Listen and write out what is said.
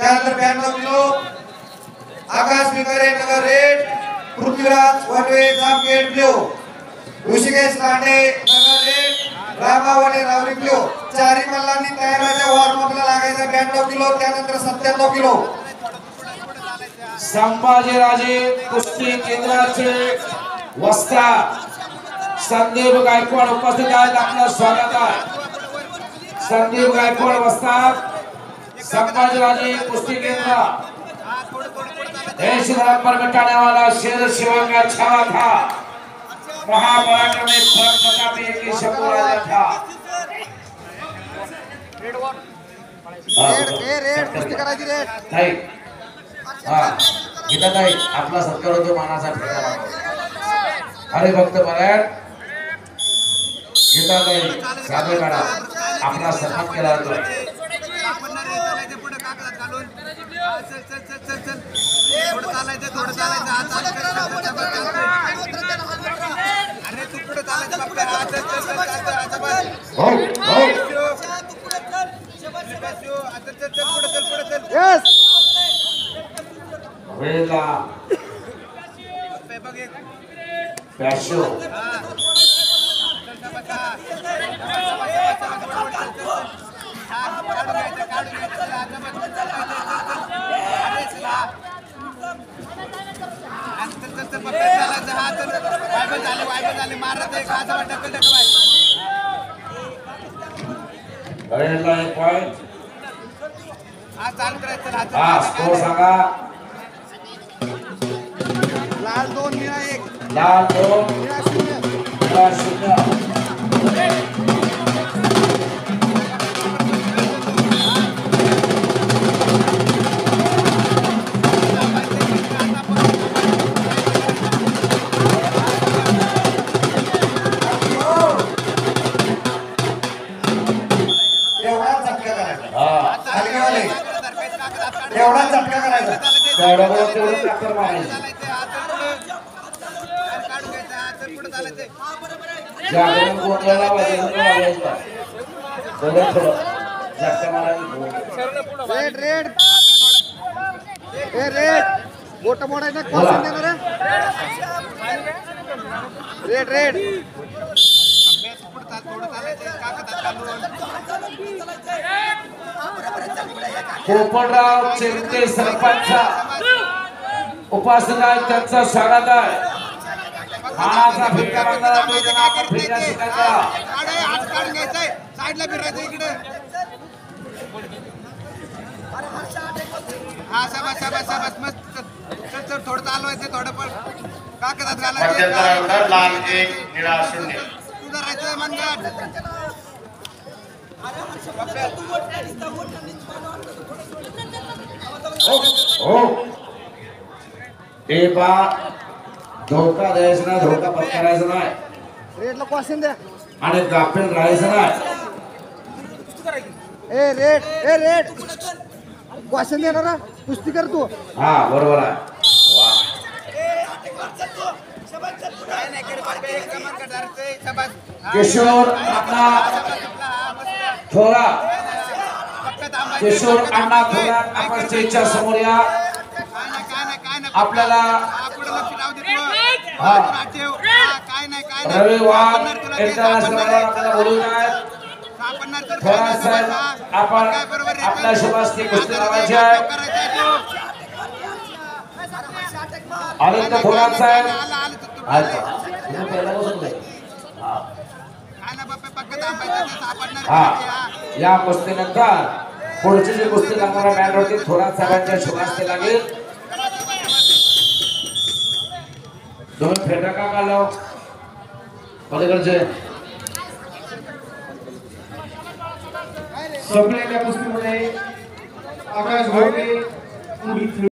त्यानंतर 92 kilo Akash Mikare Nagar red, Prithviraj Wanve Jamkhed blue, Rishikesh Lande Nagar red, Ramawane Rawari blue. चारही मल्लांनी तयारीच्या वॉर्मअपला लागायचं 92 किलो। त्यानंतर 97 किलो संभाजीराजे कुस्ती केंद्राचे वस्ताद संदीप गायकवाड उपस्थित आहेत, आपलं स्वागत आहे। संदीप गायकवाड वस्ताद संभाजीराजे कुस्ती केंद्र। देश धर्म पर मिटाने वाला शेर शिवा का छावा था, महाभारत में फर्क में एक ही शब्द राजा था। रेड कुस्ती करायची रेड ताई गीता ताई आपला सत्कार होतो मानाचा ठेका। अरे भक्त मराठ गीता ताई साधे काढा, आपला सन्मान केला जातो। वेला पैशो एक पॉइंट स्कोर सांगा। लाल 2 निळा 1, लाल 2 निळा 0, निळा 0। एवढा झटका करायचा तेवढं चक्कर मारायचं। जागरण कोणाला वाजायचं थोडं झटका मारायचं। रेड रेड रेड मोठा मोडायचा कोण देणार रेड रेड पोपटराव चिरते सरपंच उपासना त्यांचं स्वागत आहे। मानाचा फिरका बांधला मैदानावर फिरका शिकायचा साईडला फिरायचं इकडे। हा शाबास शाबास शाबास मस्त चल थोडं चालवायचं थोडं पण कागदात घालायचं। लाल 1 निळा 0 तुझं राहायचं मनगट हो ए बा धोका द्यायचा नाही, धोका पत्करायचा नाही रेडला क्वेश्चन द्या आणि गाफील राहायचं नाही। ए रेड क्वेश्चन देणार ना कुस्ती कर तू। हा बरोबर आहे। किशोर अण्णा थोरा, किशोर अण्णा थोरा आपण स्टेजच्या समोर या। आपल्याला रविवार इंटरनॅशनल आपल्याला बोलून आहे थोरा साहेब, आपण आपल्या शुभास्ती कुस्ती लावायची आहे। आदित्य थोरात साहेब या कुस्तीनंतर पुढची जी कुस्ती लागणारा मॅच होती थोरात साहेबांच्या शुभास्ती लागेल। दोन फेटा का काढलो पलीकडचे सगळ्या कुस्तीमध्ये आकाश घोडके